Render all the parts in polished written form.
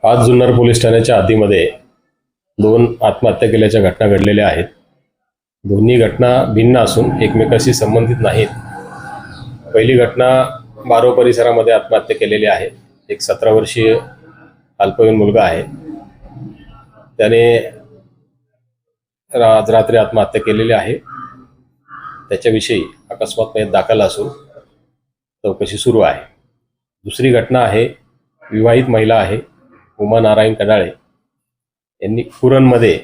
आज जुन्नर पोलीस ठाण्याच्या हद्दीमध्ये दोन आत्महत्या केल्याच्या घटना घडलेल्या आहेत। दोन्ही घटना भिन्न असून एकमेकाशी संबंधित नाहीत। पहिली घटना बारो परिसरामध्ये आत्महत्या केलेली आहे। एक 17 वर्षीय अल्पवयीन मुलगा आहे, त्याने आज रात्री आत्महत्या केलेली आहे। त्याच्याविषयी अकस्मात मयत दाखल असून चौकशी सुरू आहे। दुसरी घटना आहे, विवाहित महिला आहे उमा नारायण कडाळे यांनी कुरणमध्ये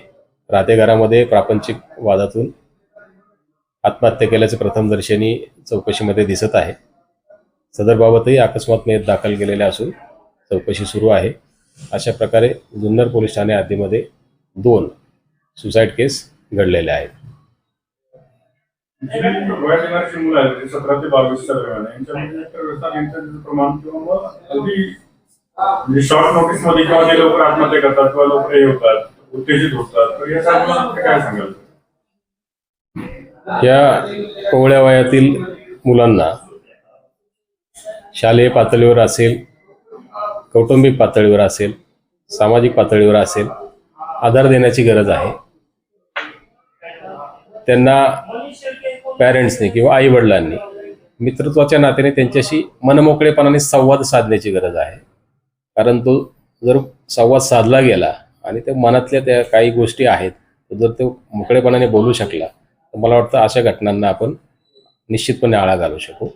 राहतेघरामध्ये प्रापंचिक वादातून आत्महत्या केल्याचे प्रथमदर्शनी चौकशीमध्ये दिसत आहे। सदरबाबतही अकस्मात मयत दाखल केलेले असून चौकशी सुरू आहे। अशा प्रकारे जुन्नर पोलीस ठाणे हद्दीमध्ये दोन सुसाईड केस घडलेले आहेत। 17 ते 22 दरम्यान प्रमाण किंवा शॉर्ट नोटीस मध्ये किंवा जे लवकर आत्महत्या करतात किंवा लवकर हे होतात, उत्तेजित होतात, तर या संदर्भात काय सांगाल? या कोवळ्या वयातील मुलांना शालेय पातळीवर असेल, कौटुंबिक पातळीवर असेल, सामाजिक पातळीवर असेल, आधार देण्याची गरज आहे। त्यांना पॅरेंट्सने किंवा आई वडिलांनी मित्रत्वाच्या नात्याने त्यांच्याशी मनमोकळेपणाने संवाद साधण्याची गरज आहे। कारण तो जर संवाद साधला गेला आणि त्या मनातल्या त्या काही गोष्टी आहेत जर तो मोकळेपणाने बोलू शकला तर मला वाटतं अशा घटनांना आपण निश्चितपणे आळा घालू शकू।